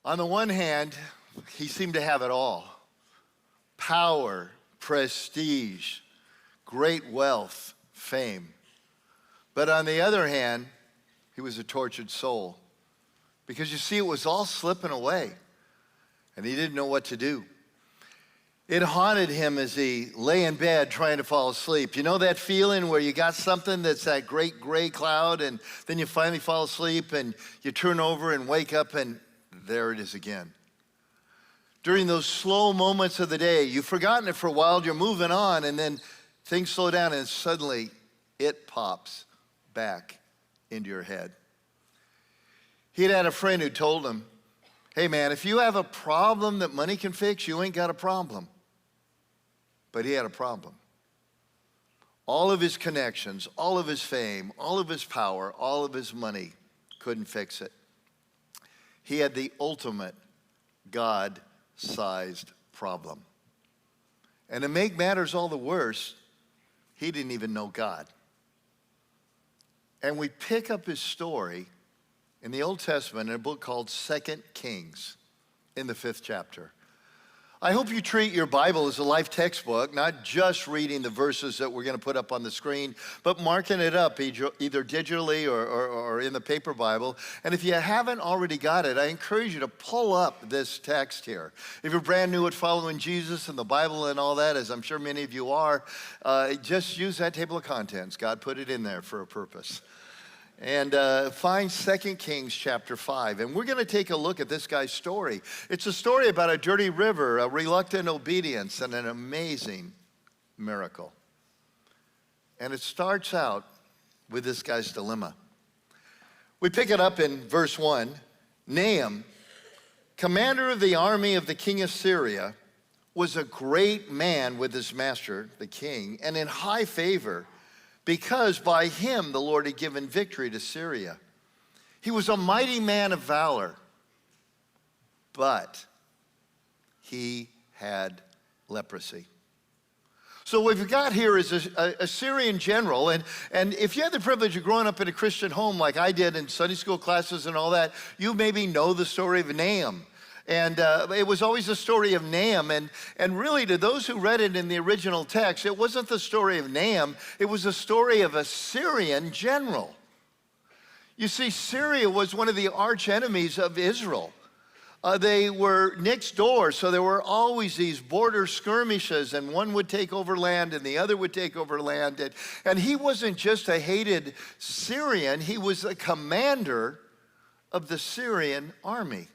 On the one hand, he seemed to have it all: power, prestige, great wealth, fame. But on the other hand, he was a tortured soul, because you see, it was all slipping away, and he didn't know what to do. It haunted him as he lay in bed trying to fall asleep. You know that feeling where you got something that's that great gray cloud, and then you finally fall asleep and you turn over and wake up and there it is again. During those slow moments of the day, you've forgotten it for a while, you're moving on, and then things slow down and suddenly it pops back into your head. He had a friend who told him, hey man, if you have a problem that money can fix, you ain't got a problem. But he had a problem. All of his connections, all of his fame, all of his power, all of his money couldn't fix it. He had the ultimate God-sized problem. And to make matters all the worse, he didn't even know God. And we pick up his story in the Old Testament in a book called 2 Kings in the 5th chapter. I hope you treat your Bible as a life textbook, not just reading the verses that we're going to put up on the screen, but marking it up either digitally or in the paper Bible. And if you haven't already got it, I encourage you to pull up this text here. If you're brand new at following Jesus and the Bible and all that, as I'm sure many of you are, just use that table of contents. God put it in there for a purpose. And find 2 Kings chapter 5. And we're going to take a look at this guy's story. It's a story about a dirty river, a reluctant obedience, and an amazing miracle. And it starts out with this guy's dilemma. We pick it up in verse 1. Nahum, commander of the army of the king of Syria, was a great man with his master, the king, and in high favor, because by him the Lord had given victory to Syria. He was a mighty man of valor, but he had leprosy. So what we've got here is a Syrian general, and if you had the privilege of growing up in a Christian home like I did in Sunday school classes and all that, you maybe know the story of Nahum. And it was always the story of Nahum. And really, to those who read it in the original text, it wasn't the story of Nahum. It was the story of a Syrian general. You see, Syria was one of the arch enemies of Israel. They were next door, so there were always these border skirmishes, and one would take over land and the other would take over land. And he wasn't just a hated Syrian, he was the commander of the Syrian army.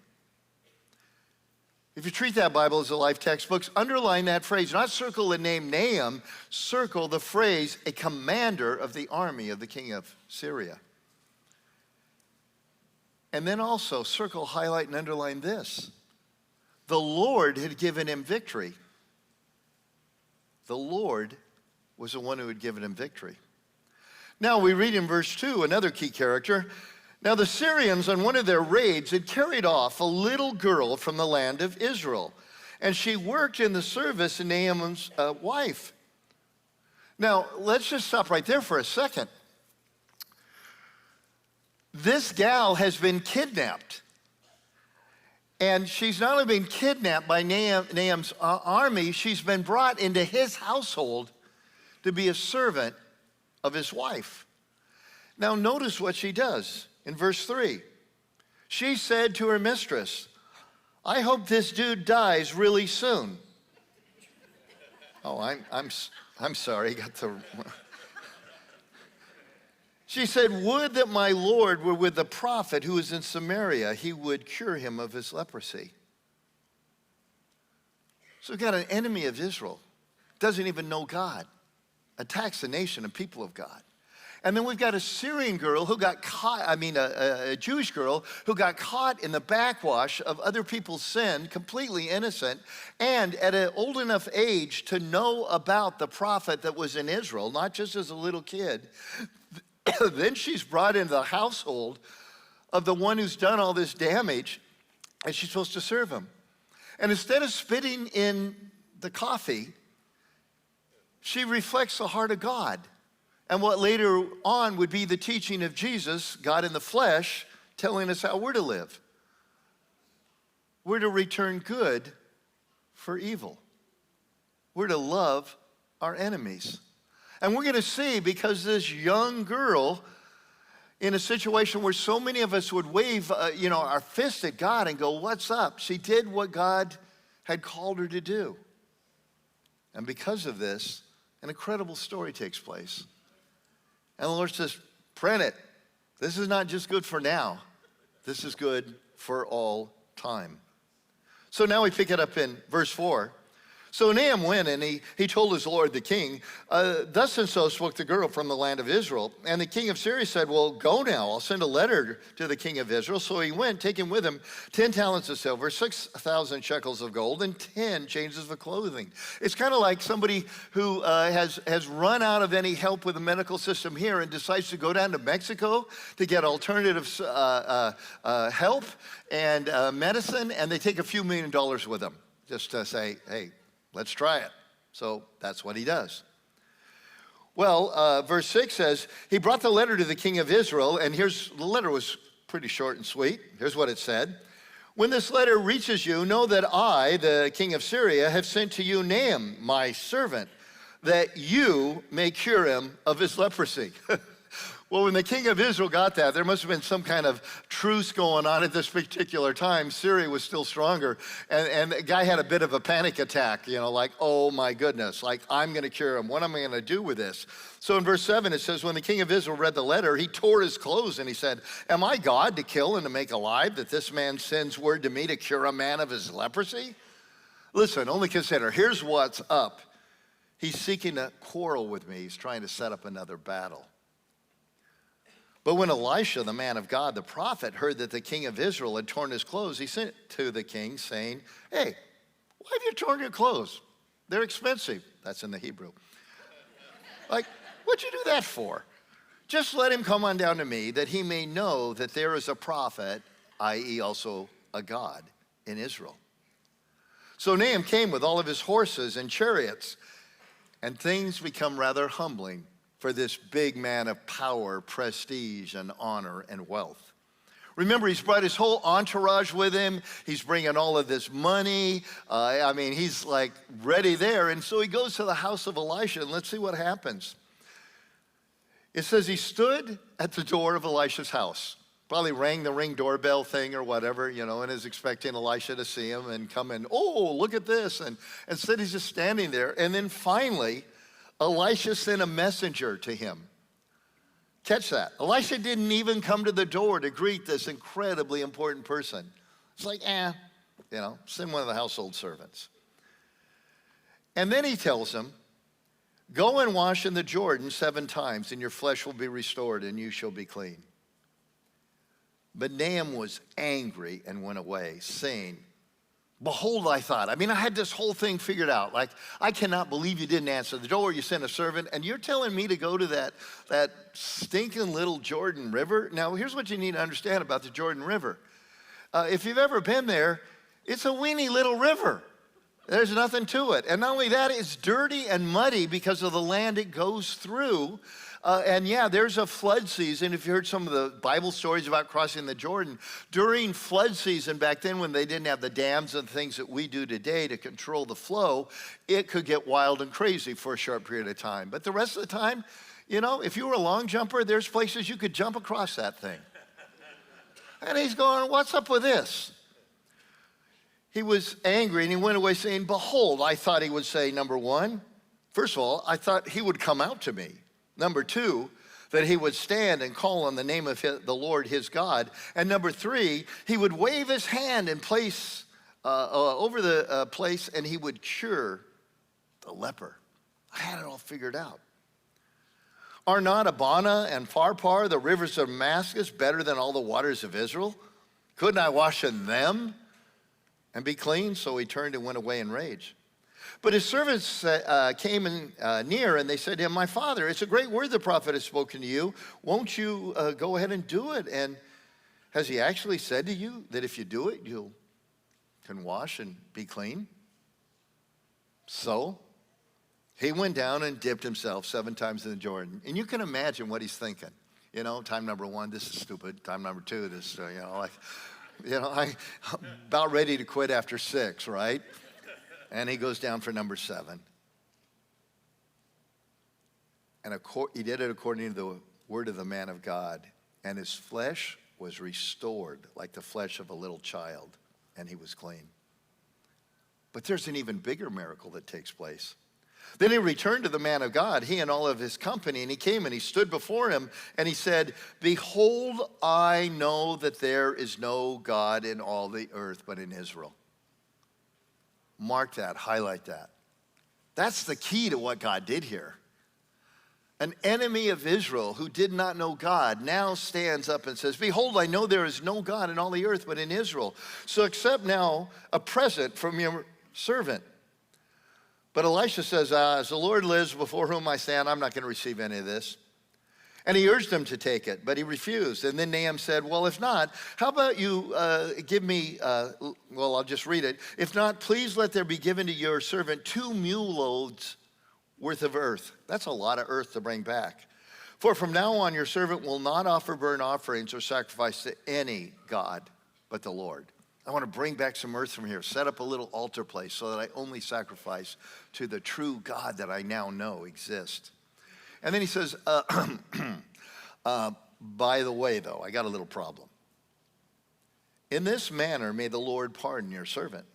If you treat that Bible as a life textbook, underline that phrase. Not circle the name Nahum, circle the phrase, a commander of the army of the king of Syria. And then also circle, highlight, and underline this. The Lord had given him victory. The Lord was the one who had given him victory. Now we read in verse 2, another key character. Now the Syrians on one of their raids had carried off a little girl from the land of Israel, and she worked in the service of Nahum's wife. Now let's just stop right there for a second. This gal has been kidnapped, and she's not only been kidnapped by Nahum's army, she's been brought into his household to be a servant of his wife. Now notice what she does. In verse 3, she said to her mistress, I hope this dude dies really soon. Oh, I'm sorry, got the... She said, would that my Lord were with the prophet who is in Samaria, he would cure him of his leprosy. So we've got an enemy of Israel, doesn't even know God, attacks the nation and people of God. And then we've got a Syrian girl who got caught, a Jewish girl who got caught in the backwash of other people's sin, completely innocent, and at an old enough age to know about the prophet that was in Israel, not just as a little kid. Then she's brought into the household of the one who's done all this damage, and she's supposed to serve him. And instead of spitting in the coffee, she reflects the heart of God. And what later on would be the teaching of Jesus, God in the flesh, telling us how we're to live. we're to return good for evil. We're to love our enemies. And we're going to see, because this young girl, in a situation where so many of us would wave, our fist at God and go, what's up? She did what God had called her to do. And because of this, an incredible story takes place. And the Lord says, print it. This is not just good for now. This is good for all time. So now we pick it up in verse 4. So Nahum went and he told his lord the king, thus and so spoke the girl from the land of Israel. And the king of Syria said, well, go now, I'll send a letter to the king of Israel. So he went, taking with him 10 talents of silver, 6,000 shekels of gold, and 10 changes of clothing. It's kind of like somebody who has run out of any help with the medical system here and decides to go down to Mexico to get alternative help and medicine, and they take a few $1 million with them just to say, hey, let's try it. So that's what he does. Well, verse 6 says, he brought the letter to the king of Israel, and the letter was pretty short and sweet. Here's what it said. When this letter reaches you, know that I, the king of Syria, have sent to you Nahum, my servant, that you may cure him of his leprosy. Well, when the king of Israel got that, there must have been some kind of truce going on at this particular time. Syria was still stronger, and the guy had a bit of a panic attack, like, oh my goodness, like, I'm going to cure him. What am I going to do with this? So in verse 7, it says, when the king of Israel read the letter, he tore his clothes and he said, am I God to kill and to make alive, that this man sends word to me to cure a man of his leprosy? Listen, only consider, here's what's up. He's seeking to quarrel with me. He's trying to set up another battle. But when Elisha, the man of God, the prophet, heard that the king of Israel had torn his clothes, he sent to the king saying, hey, why have you torn your clothes? They're expensive. That's in the Hebrew. Like, what'd you do that for? Just let him come on down to me, that he may know that there is a prophet, i.e. also a God, in Israel. So Nahum came with all of his horses and chariots, and things become rather humbling for this big man of power, prestige, and honor and wealth. Remember, he's brought his whole entourage with him. He's bringing all of this money. He's like ready there. And so he goes to the house of Elisha, and let's see what happens. It says he stood at the door of Elisha's house. Probably rang the ring doorbell thing or whatever, and is expecting Elisha to see him and come in, oh, look at this. And instead he's just standing there. And then finally, Elisha sent a messenger to him. Catch that. Elisha didn't even come to the door to greet this incredibly important person. It's like, send one of the household servants. And then he tells him, go and wash in the Jordan 7 times, and your flesh will be restored, and you shall be clean. But Nahum was angry and went away, saying, behold, I thought. I had this whole thing figured out. Like, I cannot believe you didn't answer the door. You sent a servant, and you're telling me to go to that stinking little Jordan River? Now, here's what you need to understand about the Jordan River. If you've ever been there, it's a weeny little river. There's nothing to it. And not only that, it's dirty and muddy because of the land it goes through. There's a flood season. If you heard some of the Bible stories about crossing the Jordan, during flood season back then when they didn't have the dams and things that we do today to control the flow, it could get wild and crazy for a short period of time. But the rest of the time, if you were a long jumper, there's places you could jump across that thing. And he's going, what's up with this? He was angry and he went away saying, behold, I thought he would say, number 1, first of all, I thought he would come out to me. Number 2, that he would stand and call on the name of the Lord his God. And number 3, he would wave his hand and place over the place, and he would cure the leper. I had it all figured out. Are not Abana and Pharpar, the rivers of Damascus, better than all the waters of Israel? Couldn't I wash in them and be clean? So he turned and went away in rage. But his servants came near, and they said to him, my father, it's a great word the prophet has spoken to you. Won't you go ahead and do it? And has he actually said to you that if you do it, you can wash and be clean? So he went down and dipped himself 7 times in the Jordan. And you can imagine what he's thinking. Time number 1, this is stupid. Time number 2, this, I'm about ready to quit after 6, right? And he goes down for number 7. And he did it according to the word of the man of God. And his flesh was restored like the flesh of a little child, and he was clean. But there's an even bigger miracle that takes place. Then he returned to the man of God, he and all of his company, and he came and he stood before him, and he said, "Behold, I know that there is no God in all the earth but in Israel." Mark that, highlight that. That's the key to what God did here. An enemy of Israel who did not know God now stands up and says, "Behold, I know there is no God in all the earth but in Israel. So accept now a present from your servant." But Elisha says, "As the Lord lives before whom I stand, I'm not going to receive any of this." And he urged him to take it, but he refused. And then Nahum said, "Well, if not, how about you give me, well, I'll just read it. If not, please let there be given to your servant 2 mule loads worth of earth." That's a lot of earth to bring back. "For from now on, your servant will not offer burnt offerings or sacrifice to any God but the Lord." I want to bring back some earth from here, set up a little altar place so that I only sacrifice to the true God that I now know exists. And then he says, by the way, though, I got a little problem. "In this manner may the Lord pardon your servant.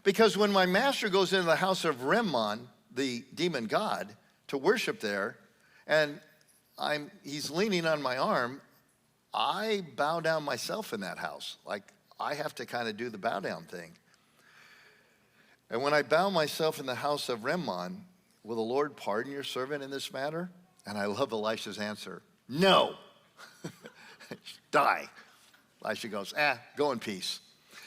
Because when my master goes into the house of Rimmon, the demon god, to worship there, and he's leaning on my arm, I bow down myself in that house. Like, I have to kind of do the bow down thing. And when I bow myself in the house of Rimmon, will the Lord pardon your servant in this matter?" And I love Elisha's answer. "No." Die. Elisha goes, go in peace.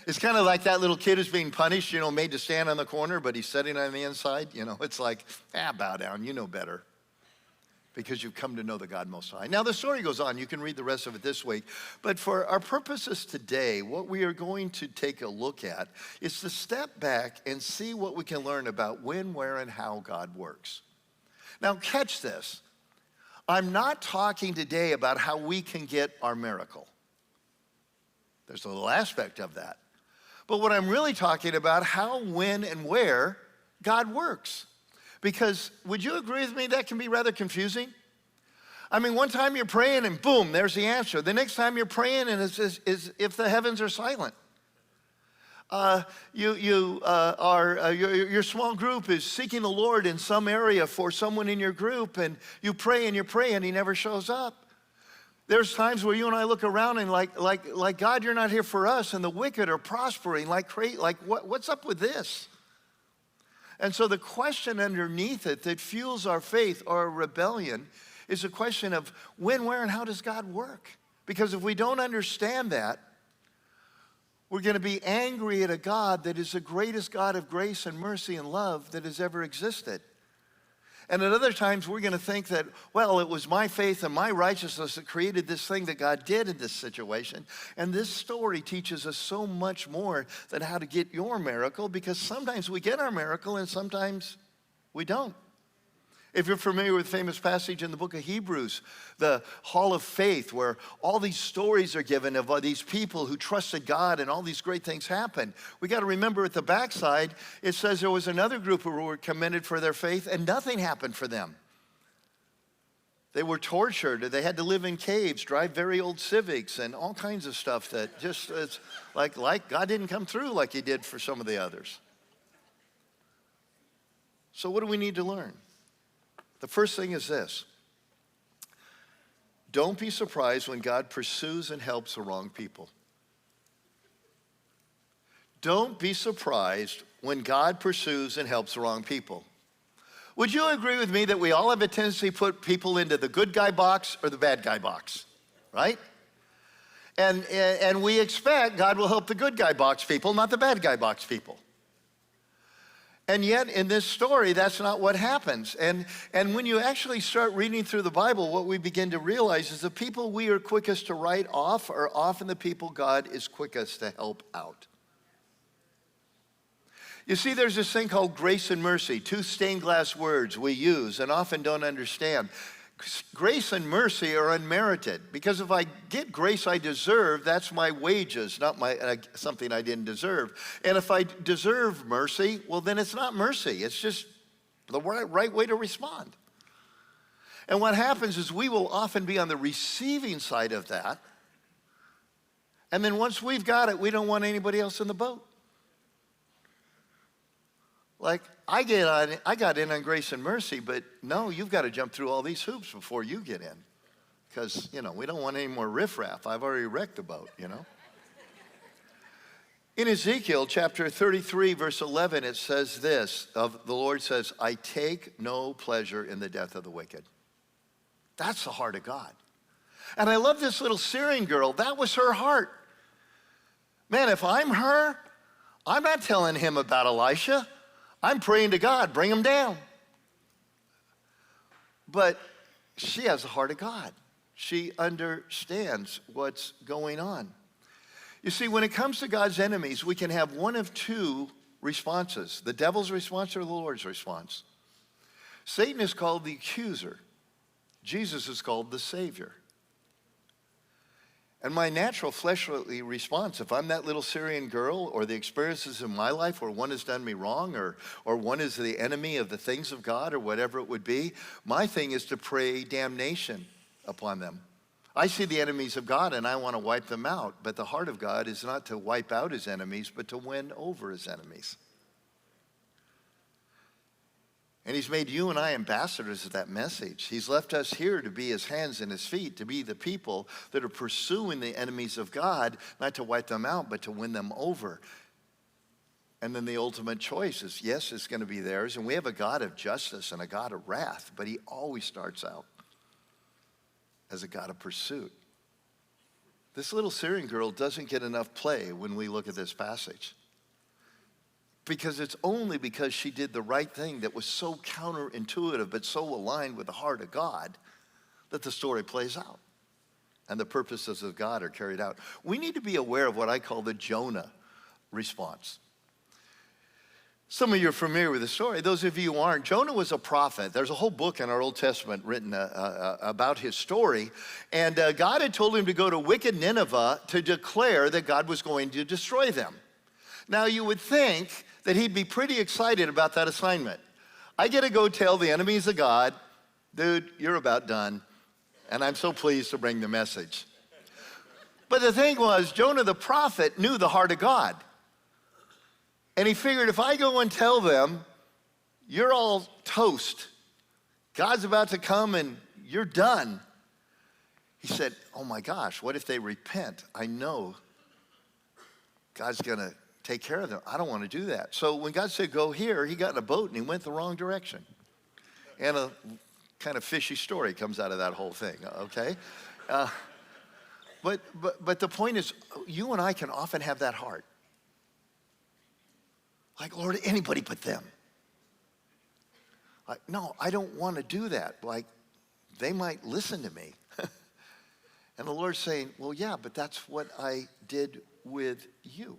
It's kind of like that little kid who's being punished, made to stand on the corner, but he's sitting on the inside. It's like, bow down, you know better. Because you've come to know the God Most High. Now, the story goes on. You can read the rest of it this week. But for our purposes today, what we are going to take a look at is to step back and see what we can learn about when, where, and how God works. Now, catch this. I'm not talking today about how we can get our miracle. There's a little aspect of that. But what I'm really talking about, how, when, and where God works. Because would you agree with me that can be rather confusing? I mean, one time you're praying and boom, there's the answer. The next time you're praying and it's as if the heavens are silent. Your small group is seeking the Lord in some area for someone in your group, and you pray and he never shows up. There's times where you and I look around and like God, you're not here for us, and the wicked are prospering like crazy. Like what's up with this? And so the question underneath it that fuels our faith or our rebellion is a question of when, where, and how does God work? Because if we don't understand that, we're going to be angry at a God that is the greatest God of grace and mercy and love that has ever existed. And at other times, we're going to think that, well, it was my faith and my righteousness that created this thing that God did in this situation. And this story teaches us so much more than how to get your miracle, because sometimes we get our miracle and sometimes we don't. If you're familiar with the famous passage in the book of Hebrews, the Hall of Faith, where all these stories are given of these people who trusted God and all these great things happened. We got to remember at the backside, it says there was another group who were commended for their faith and nothing happened for them. They were tortured. They had to live in caves, drive very old Civics, and all kinds of stuff that just, it's like God didn't come through like he did for some of the others. So what do we need to learn? The first thing is this. Don't be surprised when God pursues and helps the wrong people. Don't be surprised when God pursues and helps the wrong people. Would you agree with me that we all have a tendency to put people into the good guy box or the bad guy box, right? And we expect God will help the good guy box people, not the bad guy box people. And yet, in this story, that's not what happens. And when you actually start reading through the Bible, what we begin to realize is the people we are quickest to write off are often the people God is quickest to help out. You see, there's this thing called grace and mercy, two stained glass words we use and often don't understand. Grace and mercy are unmerited, because if I get grace I deserve, that's my wages, not something I didn't deserve. And if I deserve mercy, well, then it's not mercy. It's just the right way to respond. And what happens is we will often be on the receiving side of that. And then once we've got it, we don't want anybody else in the boat. Like, I got in on grace and mercy, but no, you've got to jump through all these hoops before you get in. Because, we don't want any more riffraff. I've already wrecked the boat, In Ezekiel chapter 33, verse 11, it says this, the Lord says, I take no pleasure in the death of the wicked. That's the heart of God. And I love this little Syrian girl. That was her heart. Man, if I'm her, I'm not telling him about Elisha. I'm praying to God, bring him down. But she has the heart of God. She understands what's going on. You see, when it comes to God's enemies, we can have one of two responses: the devil's response or the Lord's response. Satan is called the accuser. Jesus is called the Savior. And my natural fleshly response, if I'm that little Syrian girl, or the experiences in my life where one has done me wrong, or one is the enemy of the things of God, or whatever it would be, my thing is to pray damnation upon them. I see the enemies of God and I want to wipe them out, but the heart of God is not to wipe out his enemies, but to win over his enemies. And he's made you and I ambassadors of that message. He's left us here to be his hands and his feet, to be the people that are pursuing the enemies of God, not to wipe them out, but to win them over. And then the ultimate choice is, yes, it's going to be theirs. And we have a God of justice and a God of wrath, but he always starts out as a God of pursuit. This little Syrian girl doesn't get enough play when we look at this passage, because it's only because she did the right thing that was so counterintuitive but so aligned with the heart of God that the story plays out and the purposes of God are carried out. We need to be aware of what I call the Jonah response. Some of you are familiar with the story. Those of you who aren't, Jonah was a prophet. There's a whole book in our Old Testament written about his story. And God had told him to go to wicked Nineveh to declare that God was going to destroy them. Now, you would think that he'd be pretty excited about that assignment. I get to go tell the enemies of God, dude, you're about done, and I'm so pleased to bring the message. But the thing was, Jonah the prophet knew the heart of God. And he figured, if I go and tell them, you're all toast, God's about to come and you're done. He said, oh my gosh, what if they repent? I know God's going to take care of them. I don't want to do that. So when God said go here, he got in a boat and he went the wrong direction. And a kind of fishy story comes out of that whole thing, okay? But the point is, you and I can often have that heart. Like, Lord, anybody but them. Like, no, I don't want to do that. Like, they might listen to me. And the Lord's saying, well, yeah, but that's what I did with you.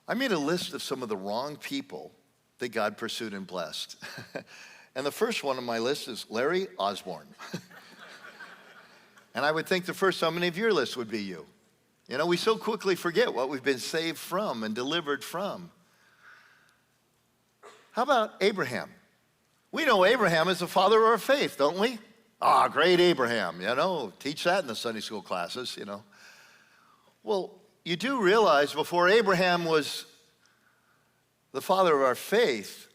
I made a list of some of the wrong people that God pursued and blessed. And the first one on my list is Larry Osborne. And I would think the first on many of your lists would be you. You know, we so quickly forget what we've been saved from and delivered from. How about Abraham? We know Abraham is the father of our faith, don't we? Ah, great Abraham, teach that in the Sunday school classes, Well, you do realize before Abraham was the father of our faith,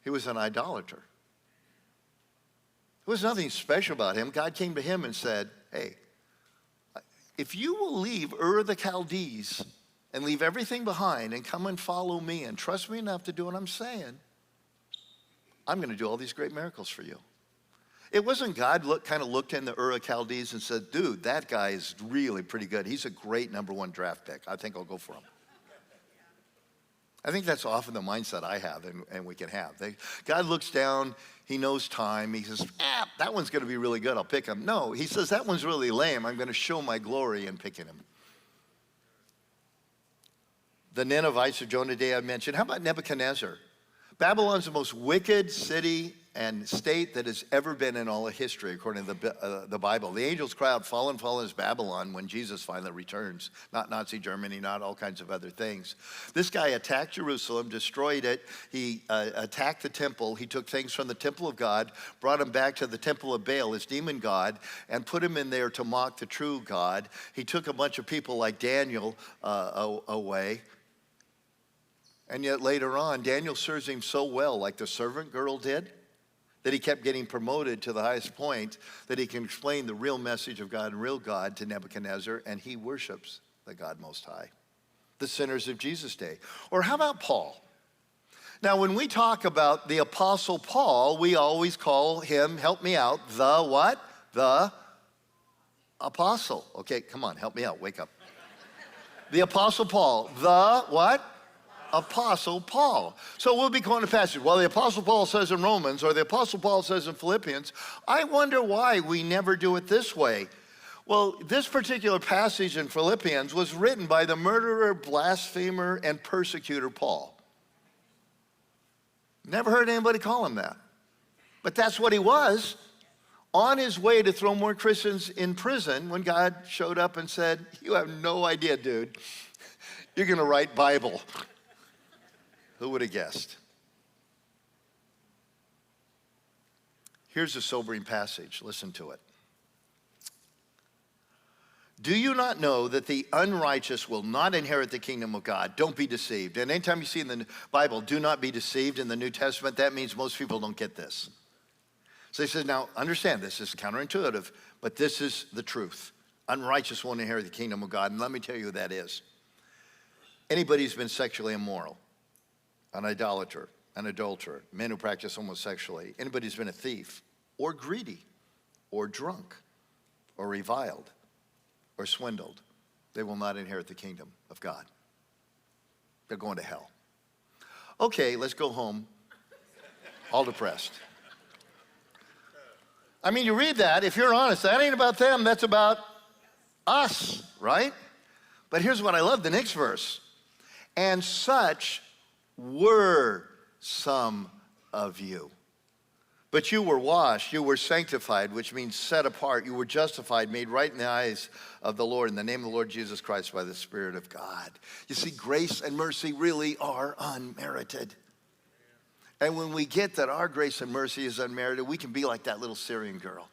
he was an idolater. There was nothing special about him. God came to him and said, hey, if you will leave Ur of the Chaldees and leave everything behind and come and follow me and trust me enough to do what I'm saying, I'm going to do all these great miracles for you. It wasn't God looked in the Ur of Chaldees and said, dude, that guy is really pretty good. He's a great #1 draft pick. I think I'll go for him. I think that's often the mindset I have and we can have. God looks down, he knows time. He says, that one's going to be really good. I'll pick him. No, he says, that one's really lame. I'm going to show my glory in picking him. The Ninevites of Jonah Day I mentioned. How about Nebuchadnezzar? Babylon's the most wicked city and state that has ever been in all of history, according to the Bible. The angels cry out, fallen, fallen is Babylon, when Jesus finally returns. Not Nazi Germany, not all kinds of other things. This guy attacked Jerusalem, destroyed it. He attacked the temple. He took things from the temple of God, brought them back to the temple of Baal, his demon god, and put him in there to mock the true God. He took a bunch of people like Daniel away. And yet later on, Daniel serves him so well, like the servant girl did, that he kept getting promoted to the highest point, that he can explain the real message of God and real God to Nebuchadnezzar, and he worships the God Most High, the sinners of Jesus' day. Or how about Paul? Now, when we talk about the Apostle Paul, we always call him, help me out, the what? The apostle. Okay, come on, help me out, wake up. The Apostle Paul, the what? Apostle Paul. So we'll be going to passage. Well, the Apostle Paul says in Romans, or the Apostle Paul says in Philippians. I wonder why we never do it this way. Well, this particular passage in Philippians was written by the murderer, blasphemer, and persecutor Paul. Never heard anybody call him that. But that's what he was, on his way to throw more Christians in prison, when God showed up and said, you have no idea, dude. You're going to write Bible. Who would have guessed? Here's a sobering passage. Listen to it. Do you not know that the unrighteous will not inherit the kingdom of God? Don't be deceived. And anytime you see in the Bible, do not be deceived in the New Testament, that means most people don't get this. So he says, now understand, this is counterintuitive, but this is the truth. Unrighteous won't inherit the kingdom of God. And let me tell you who that is. Anybody who's been sexually immoral, an idolater, an adulterer, men who practice homosexuality, anybody who's been a thief, or greedy, or drunk, or reviled, or swindled, they will not inherit the kingdom of God. They're going to hell. Okay, let's go home, all depressed. I mean, you read that, if you're honest, that ain't about them, that's about us, right? But here's what I love, the next verse. And such were some of you. But you were washed, you were sanctified, which means set apart. You were justified, made right in the eyes of the Lord, in the name of the Lord Jesus Christ, by the Spirit of God. You see, grace and mercy really are unmerited. And when we get that our grace and mercy is unmerited, we can be like that little Syrian girl.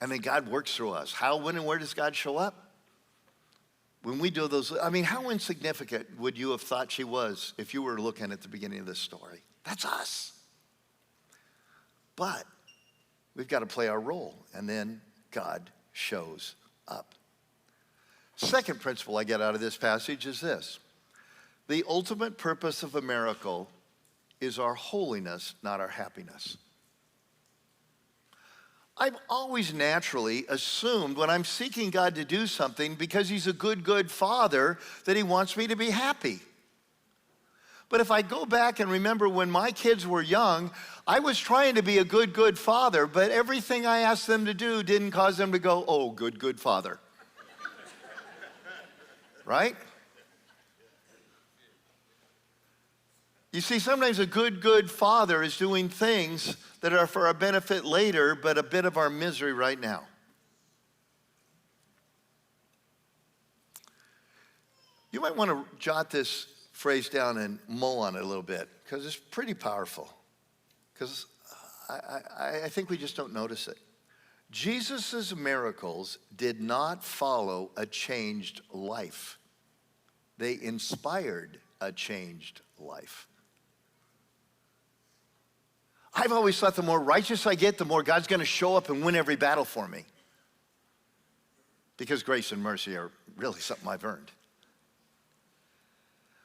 And then God works through us. How, when, and where does God show up? When we do those, I mean, how insignificant would you have thought she was if you were looking at the beginning of this story? That's us. But we've got to play our role, and then God shows up. Second principle I get out of this passage is this. The ultimate purpose of a miracle is our holiness, not our happiness. I've always naturally assumed when I'm seeking God to do something, because he's a good father, that he wants me to be happy. But if I go back and remember when my kids were young, I was trying to be a good father, but everything I asked them to do didn't cause them to go, oh, good father. Right? You see, sometimes a good father is doing things that are for our benefit later, but a bit of our misery right now. You might want to jot this phrase down and mull on it a little bit, because it's pretty powerful. Because I think we just don't notice it. Jesus' miracles did not follow a changed life. They inspired a changed life. I've always thought the more righteous I get, the more God's going to show up and win every battle for me. Because grace and mercy are really something I've earned.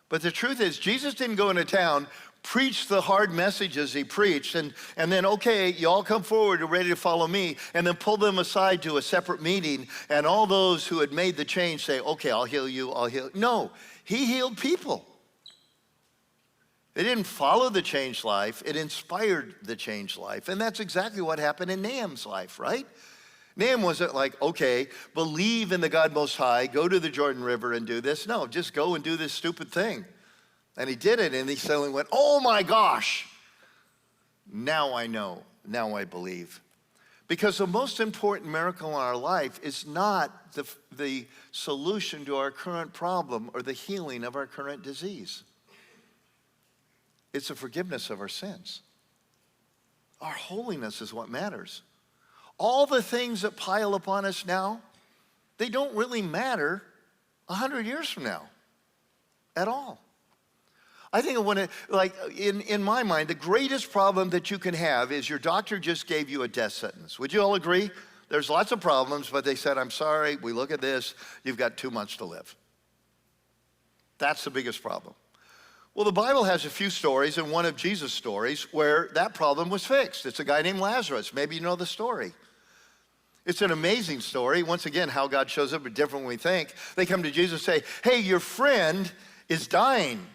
But the truth is, Jesus didn't go into town, preach the hard messages he preached, and then, okay, you all come forward, you're ready to follow me, and then pull them aside to a separate meeting, and all those who had made the change say, okay, I'll heal you, I'll heal you. No, he healed people. It didn't follow the changed life, it inspired the changed life. And that's exactly what happened in Nahum's life, right? Nahum wasn't like, okay, believe in the God Most High, go to the Jordan River and do this. No, just go and do this stupid thing. And he did it, and he suddenly went, oh my gosh. Now I know, now I believe. Because the most important miracle in our life is not the solution to our current problem or the healing of our current disease. It's the forgiveness of our sins. Our holiness is what matters. All the things that pile upon us now, they don't really matter 100 years from now at all. I think in my mind, the greatest problem that you can have is your doctor just gave you a death sentence. Would you all agree? There's lots of problems, but they said, I'm sorry, we look at this, you've got 2 months to live. That's the biggest problem. Well, the Bible has a few stories, and one of Jesus' stories where that problem was fixed. It's a guy named Lazarus. Maybe you know the story. It's an amazing story. Once again, how God shows up is different than we think. They come to Jesus and say, hey, your friend is dying.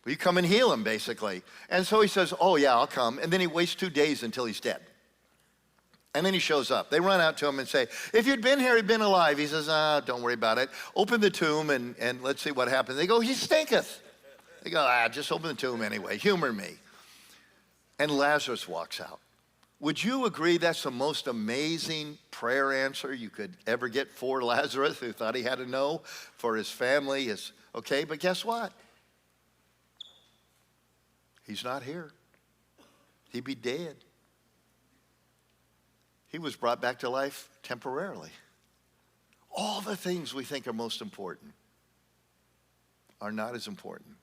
Will you come and heal him, basically? And so he says, oh, yeah, I'll come. And then he waits 2 days until he's dead. And then he shows up. They run out to him and say, if you'd been here, he'd been alive. He says, don't worry about it. Open the tomb and let's see what happens. They go, he stinketh. They go, just open the tomb anyway. Humor me. And Lazarus walks out. Would you agree that's the most amazing prayer answer you could ever get for Lazarus, who thought he had to know, for his family? Okay, but guess what? He's not here. He'd be dead. He was brought back to life temporarily. All the things we think are most important are not as important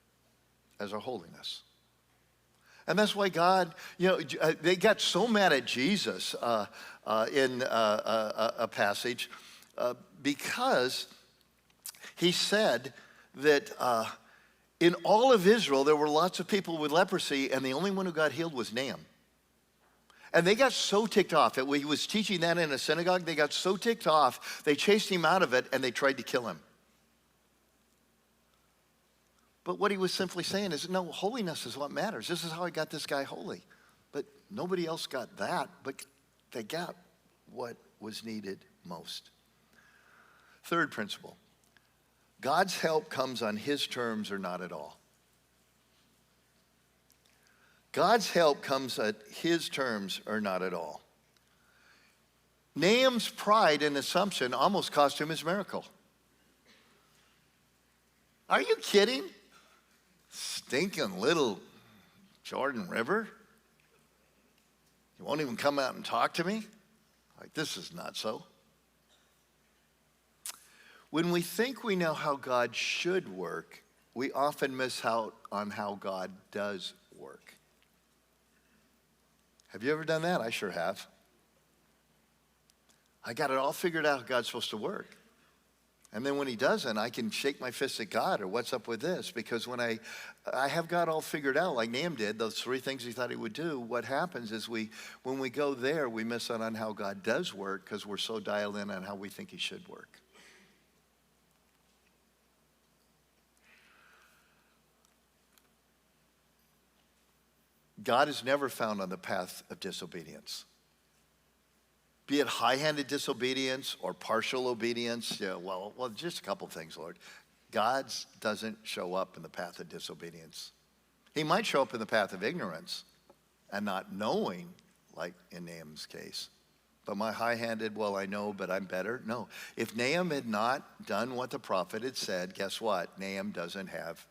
as our holiness. And that's why God, they got so mad at Jesus in a passage because he said that in all of Israel, there were lots of people with leprosy, and the only one who got healed was Naaman. And they got so ticked off. He was teaching that in a synagogue. They got so ticked off, they chased him out of it, and they tried to kill him. But what he was simply saying is, no, holiness is what matters. This is how I got this guy holy. But nobody else got that, but they got what was needed most. Third principle. God's help comes on his terms or not at all. God's help comes at his terms or not at all. Naaman's pride and assumption almost cost him his miracle. Are you kidding? Stinking little Jordan River? You won't even come out and talk to me? Like, this is not so. When we think we know how God should work, we often miss out on how God does work. Have you ever done that? I sure have. I got it all figured out how God's supposed to work. And then when he doesn't, I can shake my fist at God or what's up with this? Because when I have God all figured out, like Naaman did, those 3 things he thought he would do, what happens is when we go there, we miss out on how God does work because we're so dialed in on how we think he should work. God is never found on the path of disobedience. Be it high-handed disobedience or partial obedience. Yeah, well, just a couple things, Lord. God doesn't show up in the path of disobedience. He might show up in the path of ignorance and not knowing, like in Naaman's case. But my high-handed, well, I know, but I'm better. No. If Naaman had not done what the prophet had said, guess what? Naaman doesn't have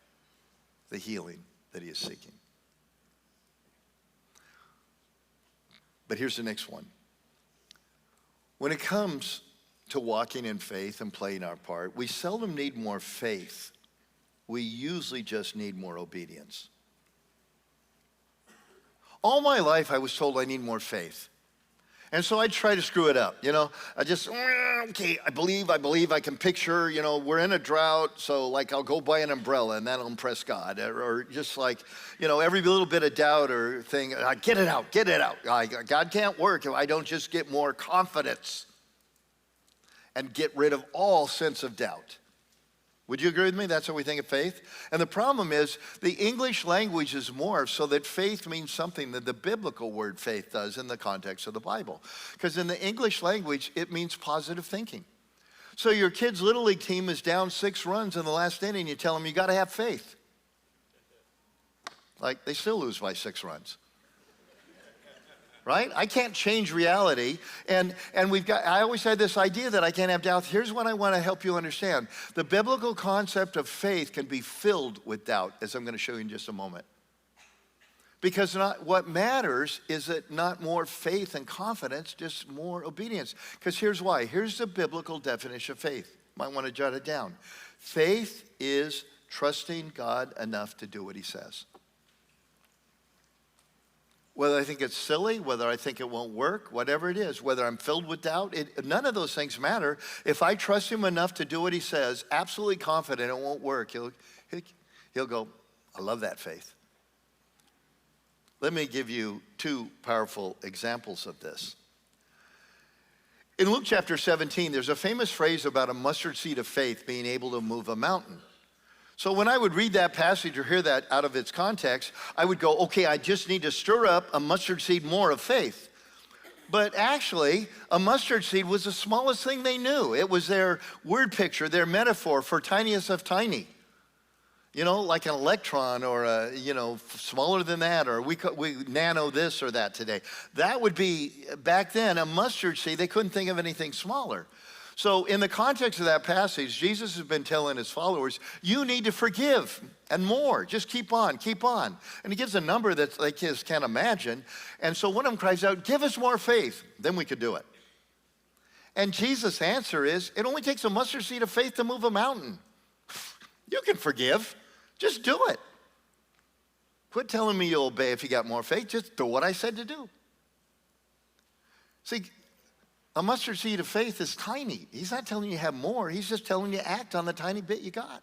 the healing that he is seeking. But here's the next one. When it comes to walking in faith and playing our part, we seldom need more faith. We usually just need more obedience. All my life, I was told I need more faith. And so I try to screw it up, I just, okay, I believe, I can picture, we're in a drought, so like I'll go buy an umbrella and that'll impress God. Or just like, every little bit of doubt or thing, get it out. God can't work if I don't just get more confidence and get rid of all sense of doubt. Would you agree with me? That's how we think of faith. And the problem is the English language is morphed so that faith means something that the biblical word faith does in the context of the Bible. Because in the English language, it means positive thinking. So your kid's Little League team is down 6 runs in the last inning, you tell them you got to have faith. Like, they still lose by 6 runs. right? I can't change reality. And I always had this idea that I can't have doubt. Here's what I want to help you understand. The biblical concept of faith can be filled with doubt, as I'm going to show you in just a moment. Because what matters is that not more faith and confidence, just more obedience. Because here's why. Here's the biblical definition of faith. You might want to jot it down. Faith is trusting God enough to do what he says. Whether I think it's silly, whether I think it won't work, whatever it is, whether I'm filled with doubt, none of those things matter. If I trust him enough to do what he says, absolutely confident it won't work, he'll go, I love that faith. Let me give you two powerful examples of this. In Luke chapter 17, there's a famous phrase about a mustard seed of faith being able to move a mountain. So when I would read that passage or hear that out of its context, I would go, okay, I just need to stir up a mustard seed more of faith. But actually, a mustard seed was the smallest thing they knew. It was their word picture, their metaphor for tiniest of tiny. You know, like an electron or smaller than that, or we nano this or that today. That would be, back then, a mustard seed. They couldn't think of anything smaller. So in the context of that passage, Jesus has been telling his followers, you need to forgive and more. Just keep on, keep on. And he gives a number that they just can't imagine. And so one of them cries out, give us more faith, then we could do it. And Jesus' answer is, it only takes a mustard seed of faith to move a mountain. You can forgive. Just do it. Quit telling me you'll obey if you got more faith. Just do what I said to do. See, a mustard seed of faith is tiny. He's not telling you have more. He's just telling you act on the tiny bit you got.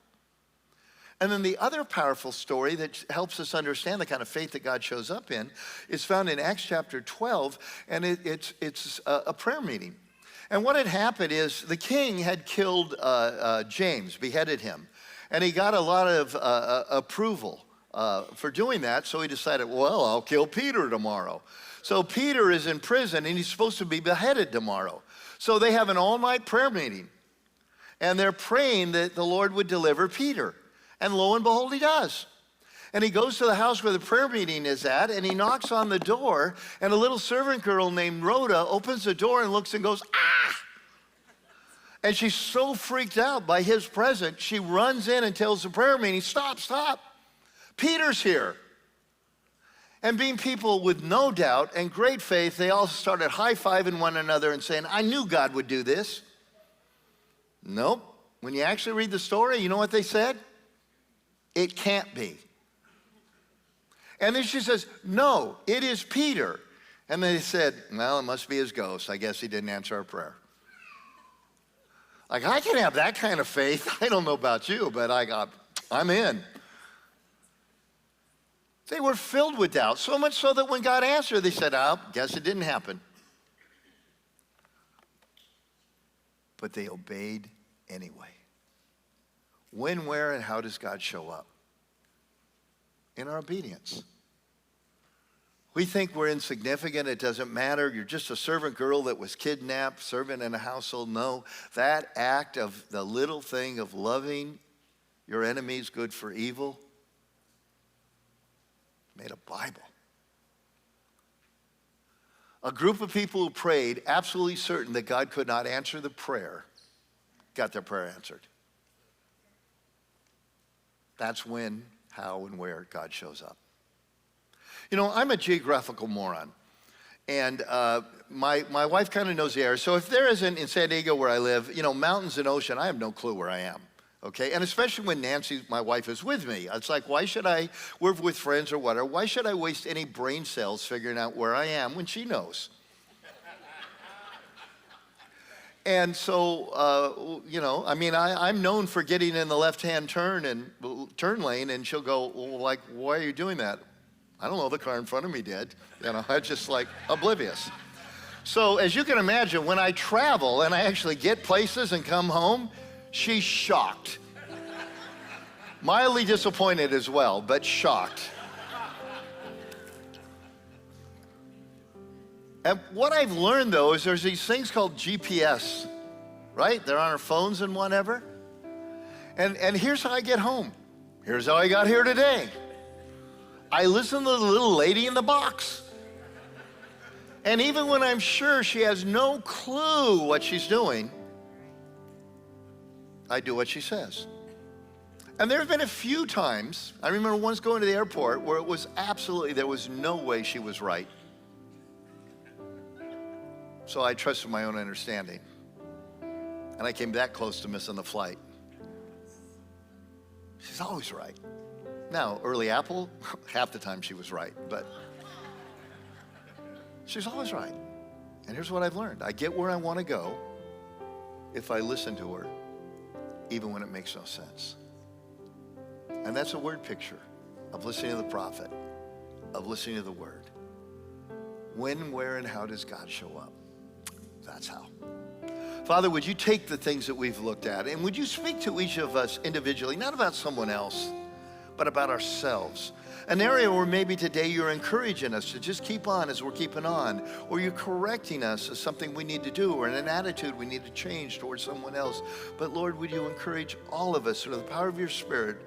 And then the other powerful story that helps us understand the kind of faith that God shows up in is found in Acts chapter 12, and it's a prayer meeting. And what had happened is the king had killed James, beheaded him. And he got a lot of approval for doing that, so he decided, well, I'll kill Peter tomorrow. So Peter is in prison, and he's supposed to be beheaded tomorrow. So they have an all-night prayer meeting, and they're praying that the Lord would deliver Peter. And lo and behold, he does. And he goes to the house where the prayer meeting is at, and he knocks on the door, and a little servant girl named Rhoda opens the door and looks and goes, ah! And she's so freaked out by his presence, she runs in and tells the prayer meeting, stop, stop. Peter's here. And being people with no doubt and great faith, they all started high-fiving one another and saying, I knew God would do this. Nope. When you actually read the story, you know what they said? It can't be. And then she says, no, it is Peter. And they said, well, it must be his ghost. I guess he didn't answer our prayer. Like, I can have that kind of faith. I don't know about you, but I'm in. They were filled with doubt, so much so that when God answered, they said, oh, guess it didn't happen. But they obeyed anyway. When, where, and how does God show up? In our obedience. We think we're insignificant, it doesn't matter, you're just a servant girl that was kidnapped, servant in a household. No, that act of the little thing of loving your enemies good for evil made a Bible. A group of people who prayed, absolutely certain that God could not answer the prayer, got their prayer answered. That's when, how, and where God shows up. You know, I'm a geographical moron, and my wife kind of knows the area. So if there isn't, in San Diego where I live, you know, mountains and ocean, I have no clue where I am, okay? And especially when Nancy, my wife, is with me. It's like, we're with friends or whatever, why should I waste any brain cells figuring out where I am when she knows? And so, you know, I mean, I'm known for getting in the left-hand turn lane, and she'll go, well, like, why are you doing that? I don't know, the car in front of me did. You know, I'm just like oblivious. So as you can imagine, when I travel and I actually get places and come home, she's shocked. Mildly disappointed as well, but shocked. And what I've learned, though, is there's these things called GPS, right? They're on our phones and whatever. And here's how I get home. Here's how I got here today. I listen to the little lady in the box. And even when I'm sure she has no clue what she's doing, I do what she says. And there have been a few times, I remember once going to the airport where it was absolutely, there was no way she was right. So I trusted my own understanding. And I came that close to missing the flight. She's always right. Now, early Apple, half the time she was right, but she's always right. And here's what I've learned. I get where I want to go if I listen to her, even when it makes no sense. And that's a word picture of listening to the prophet, of listening to the word. When, where, and how does God show up? That's how. Father, would you take the things that we've looked at and would you speak to each of us individually, not about someone else, but about ourselves. An area where maybe today you're encouraging us to just keep on as we're keeping on, or you're correcting us as something we need to do, or in an attitude we need to change towards someone else. But Lord, would you encourage all of us through the power of your Spirit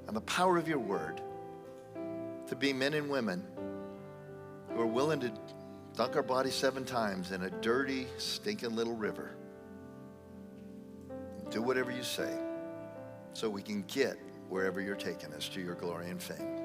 and the power of your word to be men and women who are willing to dunk our bodies 7 times in a dirty, stinking little river. Do whatever you say so we can get wherever you're taking us to your glory and fame.